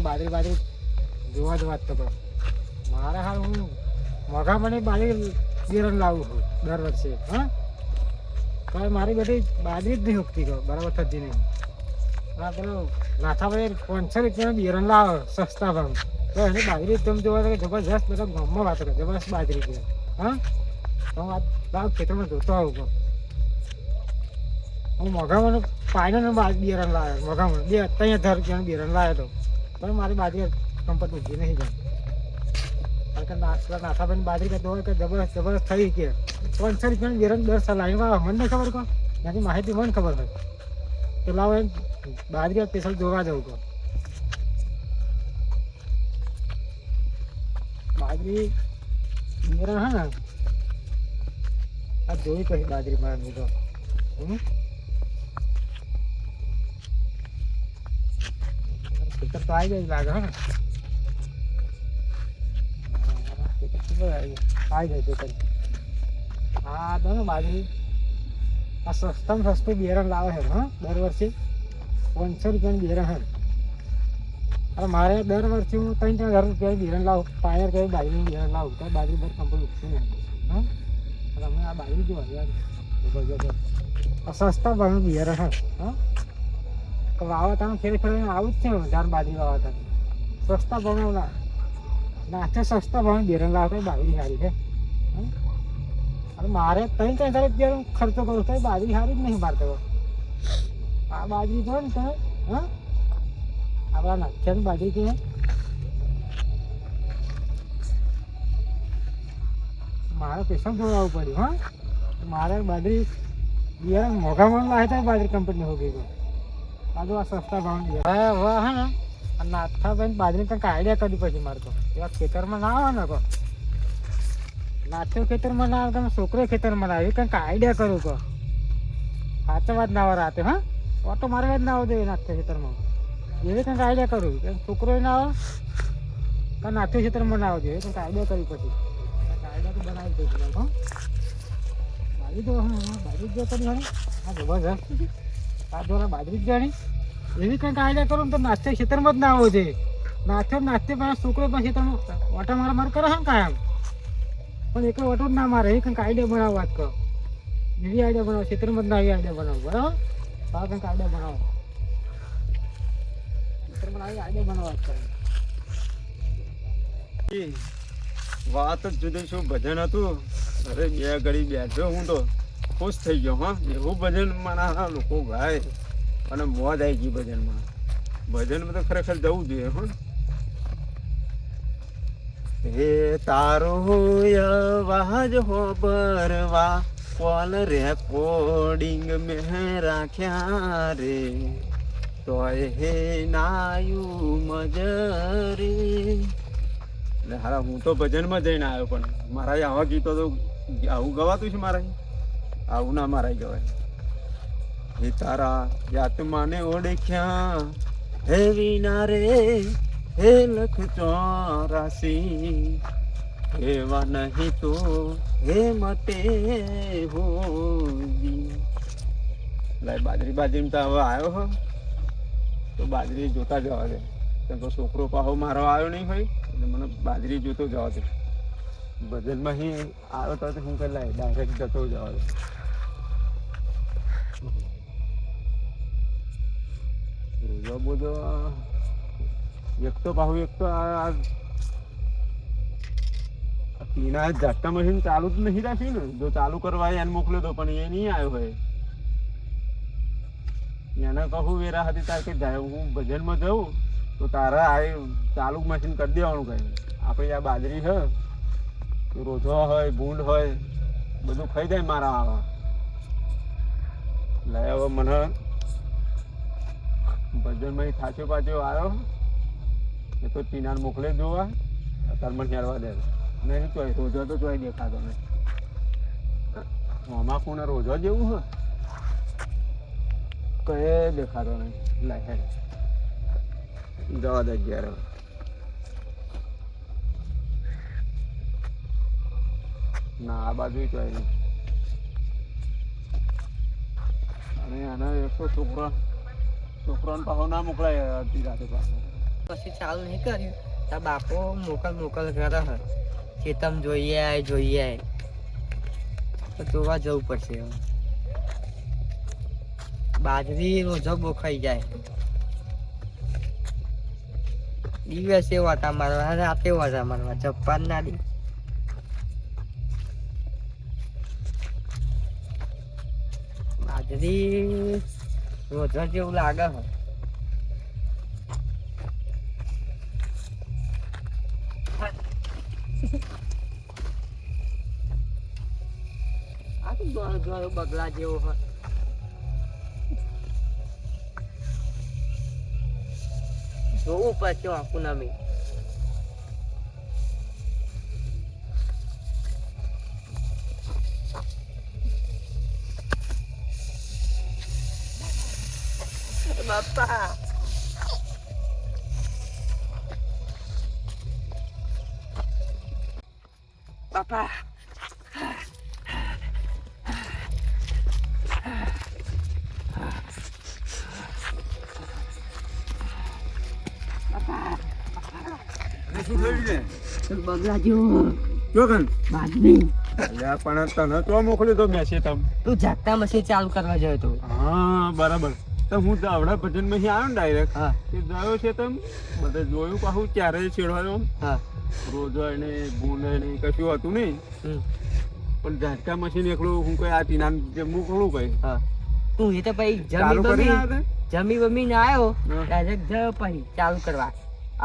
બાજરી બાજરી જોવા જ વાત તો મારે હાલ હું મોઘા મને બાજરી બિયારણ લાવું છું દર વર્ષે. હા પણ મારી બધી બાજરી જ નહીં ઉગતી કહો બરાબર થતી નહીં. હા પેલો નાથાભાઈ 500 રૂપિયાનું બિયારણ લાવો સસ્તા ભાવ તો એની બાજરી તમે જોવા તો જબરજસ્ત બધા ગામમાં વાત કરે જબરજસ્ત બાજરી છે. હા તો હું આ ખેતરમાં જોતો આવું કહું હું મોઘામાં ફાઇનલ બિયારણ લાવ્યો મોઘામાં 2-3 રૂપિયાનું બિયારણ લાવ્યો હતો પણ મારી બાજરી કંપટ ઉગી નહીં જાય. કારણ કે નાથાભાઈની બાજરી કે દોડ કે જબરજસ્ત થઈ કે 500 રૂપિયાનું બિયારણ 10 સાલ લાવીને મને નહીં ખબર કહો ત્યાંથી માહિતી મને ખબર હોય તો લાવો એમ બાજરી સ્પેશિયલ જોવા જવું કહો. બાજરી બિયારણ હા ને આ જોઈ પછી બાજરી મારે તો ખેતર તો આવી જાય લાગે હા આવી જાય ખેતર. હા તો ને બાજરી આ સસ્તામાં સસ્તું બિયારણ લાવે છે હા દર વર્ષે 500 રૂપિયાનું બિયારણ હે. અરે મારે દર વર્ષે હું 3-4 રૂપિયાનું બિયારણ લાવું પાયર કઈ બાજરીનું બિયારણ લાવું તો બાજરી દર કંપની ઉગતી નહીં. હા અમે આ બાજરી જો સસ્તા ભાવનું બિયારણ હે. હા તો વાવતાનું ફેરી ફેરીને આવું જ છે જાણ બાજરી વાવતા સસ્તા ભાવનું નાચે સસ્તા ભાવનું બિયારણ લાવતા બાજરી સારી છે. અરે મારે 3-4 રૂપિયાનો ખર્ચો કરું તો બાજરી સારી જ નહીં મારતો. આ બાજરી જો ને તમે હા આપણા નાખ્યાની બાજરી કે મારે પેશન જોડાવવું પડ્યું. હા મારે બાજરી બિયારણ મોઘામાં લાવે તો બાજરી કંપની હો ગઈ આજુ આ સસ્તા ભાવ હવે હા ને નાથાભાઈ બાજરી કંઈક આઈડિયા કરવી પછી મારે તો એવા ખેતરમાં ના આવે ને કહો નાથ્યો ખેતરમાં ના આવે તમે છોકરો ખેતરમાં ના આવે કંઈક આઈડિયા કરું કહો સાચા વાત ના આવે રાતે. હા ઓટો મારવા જ ના આવો જોઈએ નાથ્યો ખેતરમાં એવી કંઈક આઈડિયા કરું કે છોકરો ના આવે કાં નાથ્યો ખેતરમાં ના આવો જોઈએ કંઈક આઈડિયા કરી પછી કંઈક આઈડિયા તો બનાવી દઈશું. હા બાજરી જો હા બાજરી જો કરી હા હા જબરજસ્ત આ દ્વારા બાજરી જ જાણી એવી કંઈક આઈડિયા કરું ને તો નાસ્તે ખેતરમાં જ ના આવો જોઈએ. નાસ્તે પણ છોકરો પણ ખેતરમાં ઓટા માર કરે છે ને કાયમ પણ એકલો ઓટો જ ના મારે એ કંઈક આઈડિયા બનાવો વાત કરો એવી આઈડિયા બનાવો ખેતરમાં જ ના એવી આઈડિયા બનાવો બરાબર. આ કંઈક આઈડિયા બનાવો ખેતરમાં આવી આઈડિયા બનાવો વાત કરો. વાત જ જુદી શું ભજન હતું. અરે 2 ઘડી બેઠો હું તો ખુશ થઈ ગયો. હા એવું ભજન મારા લોકો ગાય અને મોજ આવી ગઈ ભજનમાં. ભજનમાં તો ખરેખર જવું જોઈએ. હા હે તારો અવાજ હો બરવા કોલ રેકોર્ડિંગ મેં રાખ્યા રે તોય હે નાયું મજરી. એટલે હારા હું તો ભજનમાં જઈને આવ્યો પણ મારા આવા ગીતો તો આવું ગવાતું છે મારા આવું ના મારા ગવાય. હે તારા આત્માને ઓળખ્યા હે વિના રે હે લખ 84 એવા નહીં તો હે મટે હોજી. લાય બાજરી તો હવે આવ્યો હો તો બાજરી જોતા જવા દે. કેમ કે છોકરો પાહો મારો આવ્યો નહીં હોય એટલે મને બાજરી જોતો જવા દે. ભજનમાં અહીં આવ્યો તો હું કે લાય ડાયરેક્ટ જતો જવા દે. રોજો બોજો એક તો આ પીના ઝટકા મશીન ચાલુ જ નહીં રાખ્યું ને. જો ચાલુ કરવા એને મોકલ્યો તો પણ એ નહીં આવ્યો હોય. એને કહું વેરા હતી તાર કે જાય હું ભજનમાં જાઉં તો તારે આ ચાલુ મશીન કરી દેવાનું કહે. આપણે આ બાજરી છે રોજો હોય ભૂંડ હોય બધું ખાઈ જાય મારા આવા. લે હવે મને ભજનમાં થાચો પાછો આવ્યો એ તો ટીનાને મોકલે જોવા અત્યારે મને હેરવા દે નહીં ચોય રોજો તો ચોય દેખાતો નહીં. આમાં કોને રોજો જેવું હોય કઈ દેખાતો નહીં. લે હેડ જવા દે ઘેર. ના આ બાજુ ચોય નહીં અને એક તો છોકરાને પાછો ના મોકલાય અડધી રાતે પાછો. પછી ચાલુ નહીં કર્યું તાર બાપો મોકલ કરે હે ખેતમ જોઈએ આય તો જોવા જવું પડશે હવે. બાજરી રોજો બોખાઈ જાય દિવસે વાટા મારવા રાતે વાટા મારવા જપ્પાન ના દી બાજરી રોજો જેવું લાગે હે. આ તો ગળો બગલા જેવો હોય. જોવું પડશે આખું નમી. બાપા બાપા શું થયું છે? બગલા જેવો જો કન બાજરી અલ્યા પણ તને તો મોકલ્યો તો મેસેજ તમ. તું જાગતા મશીન ચાલુ કરવા ગયો તો. હા બરાબર. તો હું તો આવડા ભજનમાં આવ્યો ને ડાયરેક્ટ હા એ ગયો છે તમ બધે જોયું પાછું ક્યારે છેડવાયો હા રોજો એને ભૂંડ એને કશું હતું નહીં હમ, પણ ઝાટકા મશીન એકલું હું કઈ આ ટીના જે મોકલું કઈ હા તું એ તો પછી ચાલુ કરી આવ્યા જમી બમીને આવ્યો હા. ડાયરેક્ટ ગયો પછી ચાલુ કરવા.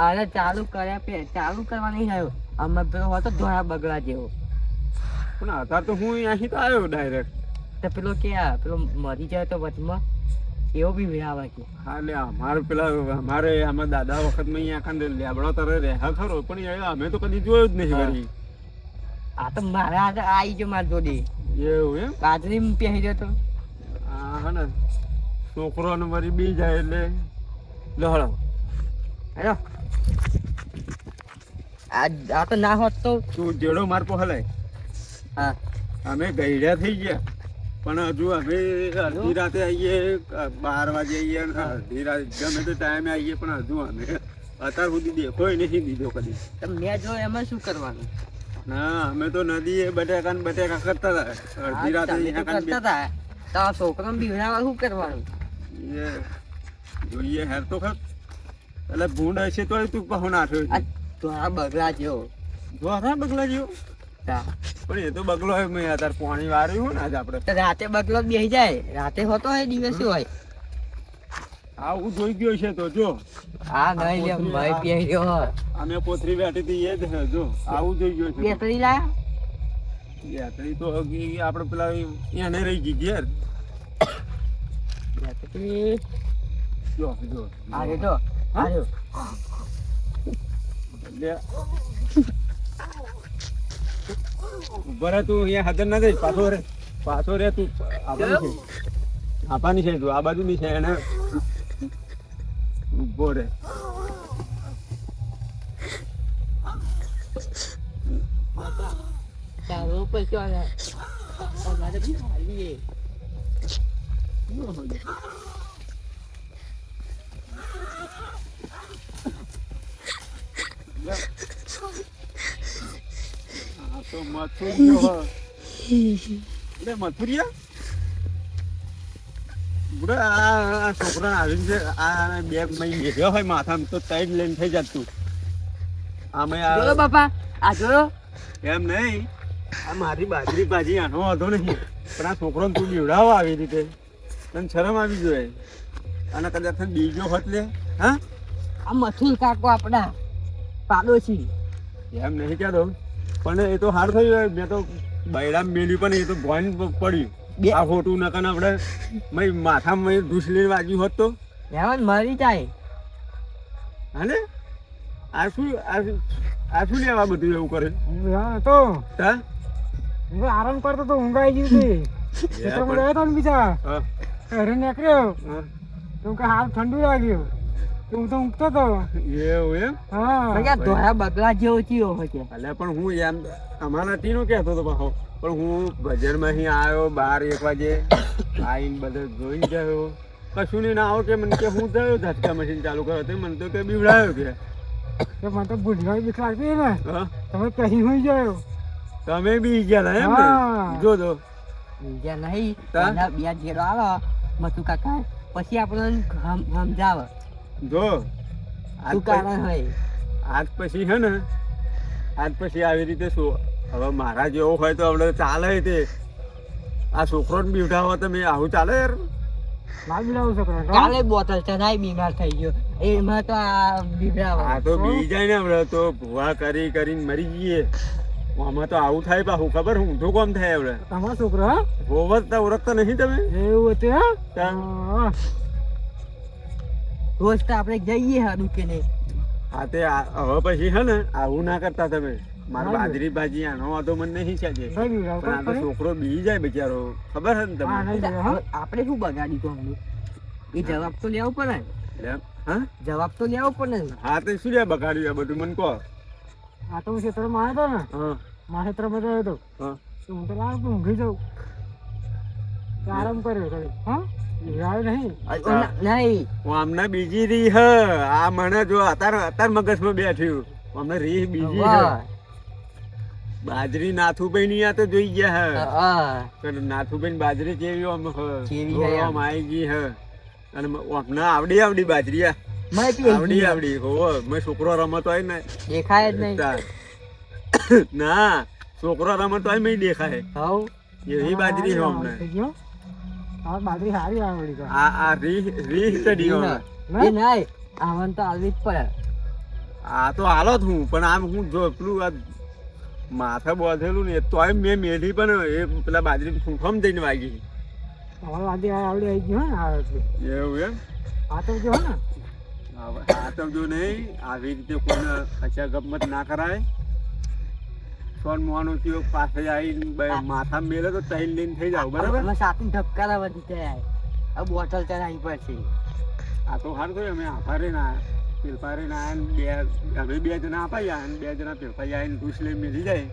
અરે ચાલુ કર્યા ચાલુ કરવા નહીં આવ્યો અમે પેલો હતો ધોળા બગલા જેવો. પણ અત્યારે તો હું અહીંયાથી તો આવ્યો ડાયરેક્ટ. તો પેલો કે પેલો મરી જાય તો વચમાં એવો બી વિરાવે છે. હા લે અમારે પેલા અમારે આમાં દાદા વખતમાં અહીંયા આખા લેબડો તરે રહ્યા ખરો પણ એ અમે તો કદી જોયો જ નહીં હા. કરી. આ તો મારા હાથે આવી ગયો મારી જોડે એવું એમ બાજરી પહેરી ગયો તો. હા હા ને છોકરો ને વળી બી જાય એટલે લહડો. હેલો આ તો ના હોત તો તું જેડો માર પો હલાય હા અમે ગઈડ્યા થઈ ગયા પણ હજુ અમે અડધી રાતે આવીએ 12 વાગે આવીએ અને અડધી રાતે ગમે તે ટાઈમે આવીએ પણ હજુ અમે અત્યાર સુધી દેખોય નહીં દીધો કદી. તો મેં જો એમાં શું કરવાનું. ના અમે તો નદીએ બટાકા ને બટાકા કરતા હતા અડધી રાતે તમે તો અહીંયા કાન કરતા હતા તો આ છોકરાને બીવડાવવા શું કરવાનું. એ જોઈએ હેર તો ખર એટલે ભૂંડ હશે તો તું પાછો નાખ્યો આ છે. ધોળા બગલા જેવો જોરા બગલા જેવો તા. પણ એ તો બગલો હોય મેં અત્યારે પાણી વાર્યું હોય ને આજે આપણે તો રાતે બગલો બેસી જાય રાતે હોતો હોય દિવસે હોય. આવું જોઈ ગયો છે તો જો આ નહીં લે ભાઈ પહેરી ગયો હોય. અમે પોથરી બેઠી હતી એ જ છે જો આવું જોઈ ગયો છે. બેટરી લાયા બેટરી તો આપણે પેલા એને રહી ગઈ ઘેર બેટરી જો જો આરે તો આરે લે ઉભા રહે તું અહીંયા હાજર ના થઈ પાછો રે તું આપવાની છે તું આ બાજુની છે એને ઉભો રે ચાલો પછી આને અમારે બી હાલીએ. આ તો મથુરિયો લે મથુરિયા બુડા આ છોકરા આવીને છે આ બેગ મહી બેઠ્યો હોય માથામાં તો ટાઈટ લઈને થઈ જતું આમે જોયો બાપા આ જોયો એમ નહીં આ મારી બાજરી ભાજી આનો વાંધો નહીં પણ આ છોકરોને તું બીવડાવો આવી રીતે તને શરમ આવી જોઈએ અને કદાચ તને બીજો હોત લે હા આ મથુર કાકો આપડા પાડોશી એમ નહીં કહેતો પણ એ તો હાર થયું મેં તો બૈરામ મેલ્યું પણ એ તો ભોન પડ્યું આ ખોટું નકન આપણે માથામાં ધૂસ લઈને વાગ્યું હોત તો હેવન મરી જાય. હાલે આ શું લેવા બધું એવું કરે તો હા હું આરામ કરતો તો ઊંઘ આવી ગઈ હતી ખેતરમાં ગયો તો ને બીજા હા, ઘરે નીકળ્યો હા. તો કે હાલ ઠંડુ લાગ્યું તો હું તો ઊંઘતો હતો. એવું એમ હા ભૈયા ધોળા બગલા જેવો ચીયો હોય છે. એટલે પણ હું એમ અમારા ટીનો કહેતો હતો પાછો પણ હું ભજનમાં અહીં આવ્યો 12-1 વાગે આઈને બધે જોઈ ગયો કશું નહીં ના આવો કે મને કે હું થયો ઝટકા મશીન ચાલુ કરો તો મને તો કે બીવડાયો કે મને તો ભૂલવા બીક લાગતી ને હા તમે કહી હોઈ ગયો તમે બી ગયા હતા એમ હા. ને જો તો બીજા નહીં તા? એના બે જેડો આવે મથુ કાકા પછી આપણને સમજાવે જો શું કારણ હોય આજ પછી હે ને આજ પછી આવી રીતે શું હવે મારા જેવો હોય તો આપણે ચાલે તે આ છોકરો બીવડાવો તમે આવું ચાલે યાર ના બિલાવું છોકરા કાલે બોટલ ચઢાઈ બીમાર થઈ ગયો એમાં તો આ બીવડાવે આ તો બી જાય ને આપણે તો ભૂવા કરી કરીને મરી જઈએ આમાં તો આવું થાય પાછું ખબર ઊંધું કોમ થાય આપણે તમારો છોકરો હા હોવત ઓળખતા નહીં તમે એવું હતું હા? તાન. હા રોજ તો આપણે જઈએ હા દુકાને હા તે હવે પછી હે ને આવું ના કરતા તમે મારા હા. બાજરી ભાજી આનો વાંધો મને નહીં છે નહીં બિલાવું પણ આ તો ખરી? છોકરો બી જાય બિચારો ખબર છે ને હા, તમને નહીં. હા. આપણે શું બગાડી તો હમણાં? એ જવાબ તો લેવો પડે ને. એમ? હા જવાબ તો લેવો પડે ને. હા તો શું લે બગાડ્યું આ બધું મને કહો આ તો હું ક્ષેત્રમાં આવ્યો હતો ને હા મારા ક્ષેત્રમાં ગયો હતો હા તો હું તો લાવ તો ઊંઘી જાઉં તો આરામ કર્યો ઘરે. હા ઊંઘાયો નહીં નહીં હું આમને બીજી રી હ આ મને જો અત્યારે મગજમાં બેઠ્યું અમને રી બીજી હ વાહ. બાજરી નાથુભાઈ ની આ તો જોઈ ગયા હે હા. પણ નાથુભાઈ બાજરી કેવી આમ હ કેવી હે આમ. આમ આવી ગઈ હ અને અમને આવડી બાજરી આ મેં પી ગઈ. આવડી હોવો મેં છોકરો રમતો હોય ને દેખાય જ નહીં તાર. ના છોકરો રમતો હોય મેં દેખાય હવ એવી બાજરી હે અમને થઈ ગયો આ બાજરી સારી આવડી તો આ રી સ્ટડી એ નહીં આવવાનું તો આવવી જ પડે. આ તો હાલો જ હું પણ આમ હું જો પેલું આ માથે બોધેલું ને તોય મેં મેલી પણ એ પેલા બાજરી ફૂંફામ દઈને વાગી તમારો આદિ આવડી આવી ગયું ને આ એટલે. એવું એમ આ તો જો ને હવે આ તો જો નહીં આવી રીતે કોઈને કચા ગમત ના કરાય સોન મોવાનું થયું પાસે આવીને માથા મેલે તો તૈલ લઈને થઈ જાવ બરાબર અમે સાથે ધબકારા વધી જાય આ બોટલ ચડાવી પડશે. આ તો સારું થયું અમે આભારે ના પેલપારે ના આયા અમે બે જણા આપાઈ અને બે જણા પેલપાઈ આવીને ઘૂસ લઈને મેલી જાય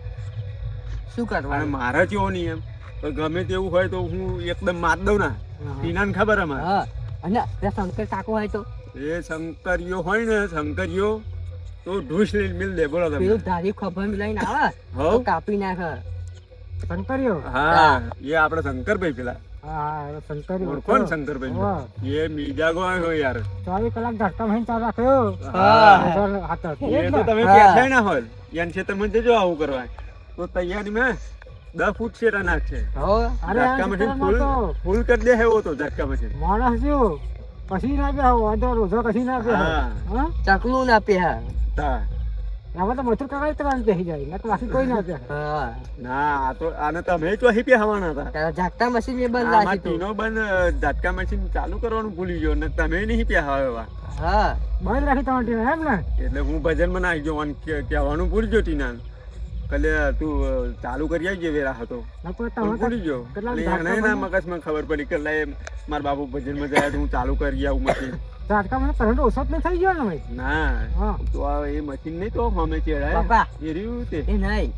શું અને કરવાનું? મારે જેવો નહીં એમ તો ગમે તેવું હોય તો હું એકદમ માર દઉં ના ટીનાને ખબર અમારે હા અને પેલા શંકર કાકો હોય તો એ શંકરીયો હોય ને શંકરીયો તો ઢૂસ લઈને મિલ દે બોલો તમે પેલું ધારી ખભા લઈને આવે તો હવ કાપી નાખે. શંકરીઓ હા એ આપણે શંકરભાઈ પેલા હા શંકરીઓ ઓળખો ને શંકરભાઈ એ મિજાગો હોય યાર 24 કલાક ધક્કા મહીને ચાલુ રાખ્યો હા. હાથ એ તો તમે હા. બેઠા ના હોય એને છે તમે જજો આવું કરવા તો તૈયારી માં 10 ફૂટ શેરા નાખશે હો અરે આ ઝટકા મશીન ક્ષેત્રમાં તો ફૂલ કરી દે એવો તો ઝટકા મશીન માણસ જો કશી ના બે વાંધો રોજો કશી ના બે હા. હા ચકલું ના પે તા. આમાં તો મથુર કાકા ત્રણ બેસી જાય ને બાકી કોઈ ના બે હા ના આ તો આને તમે તો અહીં પહેવાના હતા તારા ઝાકટા મશીન એ બંધ આમાં રાખી તું. ટીનો બંધ ઝટકા મશીન ચાલુ કરવાનું ભૂલી ગયો ને તમે નહીં પહેવા હા બંધ રાખી તમારી ટીમ એમ ને એટલે હું ભજનમાં નાખી ગયો અને કહેવાનું ભૂલી ગયો ટીના કલે તું ચાલુ કરી આવજે વેરા હતો નકર પણ તમે ભૂલી ગયો કેટલા એટલે એને ઝાટકા ના મગજમાં ખબર પડી કે લે મારા બાપુ ભજનમાં જાય તો હું ચાલુ કરી આવું મશીન ઝાટકા મને કરંટ ઓછો જ નહીં થઈ ગયો ને ભાઈ ના હા તો આ એ મશીન નહીં તો અમે ચેડાય બાપા એ રહ્યું તે એ નહીં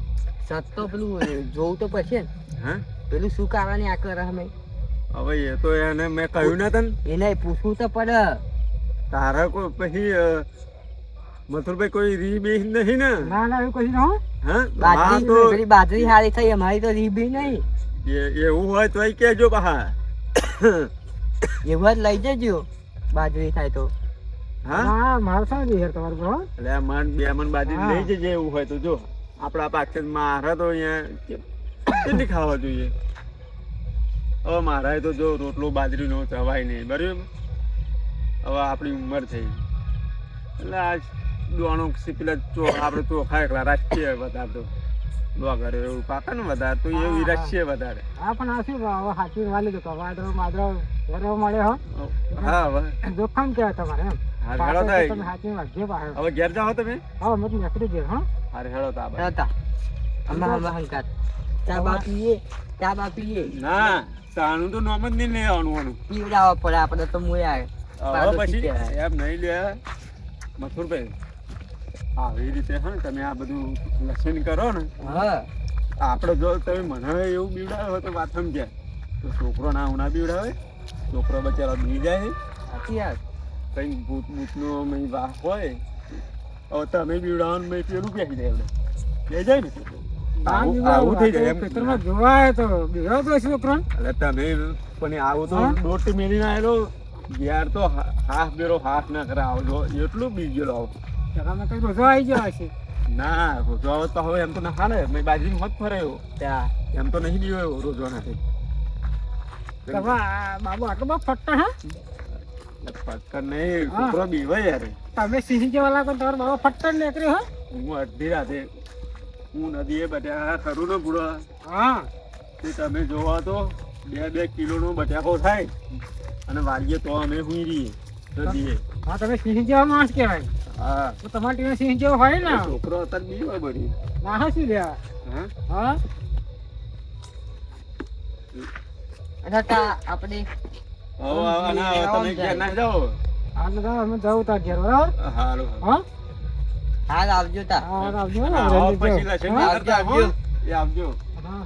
સત તો પેલું જોવું તો પડશે ને હા પેલું શું કારણે આ કરે અમે હવે એ તો એને મેં કહ્યું ને તને એ નહીં પૂછવું તો પડે. તારા કોઈ પછી મથુરભાઈ કોઈ રી બે નહીં ને ના ના એવું કશી ના હો હા હા બાજરી તો પેલી બાજરી હારી થઈ અમારી તો રીબી નહીં. એવું હોય તો કેજો પાહા એવું જ લઈ જજો બાજરી થાય તો. હા ના મારે શું યાર તમારું બરો એટલે મન બે મન બાજરી હા. લઈ જજે એવું હોય તો જો આપણા પાક મારે તો અહીંયા કેટલી ખાવા જોઈએ હવે મારા તો જો રોટલો બાજરીનો ચવાય નહીં બરાબર હવે આપણી ઉંમર થઈ એટલે આ દોણો પેલા આપણે ચોખા એકલા રાખીએ વધારે તો ડોગર એવું પાકે ને વધારે તો એવું રાખીએ વધારે હા પણ આ શું હવે હાથી વાલી દો વાદળો માદળો વરવા મળે હો હા હવે જોખમ કહેવાય તમારે એમ હાર હેડો થાય તમે હાથી વાગજે પાછો હવે ઘેર જાઓ તમે હા મેં નીકળી ગયો હા હાર હેડો તો આ બાજુ. હતા અમારા હંકાત ચા બા પીએ ચા બા પીએ ના સાનું તો નોમ જ નહીં લેવાનું પીવડાવવા પડે આપણે તો મુયા હવે પછી એમ નહીં લે મથુરભાઈ આવી રીતે હા તમે આ બધું લસણ કરો ને હા આપણે જો તમે મને એવું બીવડાવ્યો હોય તો વાત સમજ્યા તો છોકરો ના ઉના બીવડાવે, છોકરો બચારો બી જાય. સાચી વાત. કઈ ભૂત ભૂતનો મય વાહ હોય હવે તમે બીવડાવવાનું મય પેલું બેસી જાય એવડે બે જાય ને આવું થઈ જાય એમ. ખેતરમાં જોવા આવ્યો તો બીવડાવતો હશે છોકરાને. એટલે તમે પણ આવું તો હા? દોઢ મેળીને આવેલો ઘેર તો હાફ બેરો હાફ ના કરે આવજો એટલું બી ગયેલો આવો. ઘરમાં કઈ રોજો આવી ગયો હશે. ના રોજો તો હવે એમ તો ના ખાને મેં બાજરી મત ફરાયો ત્યાં એમ તો નહીં બીવ્યો રોજો નથી. તમે બાબુ આટલો બહુ ફટતા હા. પક્કર નહીં હા. છોકરો બીવે યાર. તમે સિંહ જેવા લાગો તમારો બાબા ફટતા જ નીકળ્યો હા. હું અડધી રાતે હું નદીએ બધા ખરું ને પૂરો હા તે તમે જોવા તો 2 કિલોનો બટાકો થાય અને વાળીએ તો અમે હુઈ રહીએ નદીએ. હા તમે સિંહ જેવા માણસ કહેવાય. હા તો તમારી ટીમે સિંહ જેવો હોય ને. છોકરો અત્યારે બીવે બધી. ના હા શું લેવા. હા હા અચ્છા તા આપણે હવે તમે ઘેર ના જાઓ. આ બધા અમે જવું તાર ઘેર બરાબર. હારું હા હાલ આવજો તા. હા આવજો ને હા, રેડી પછી જાઓ. લસણ હા? ના કરતા, હો. એ આવજો. હા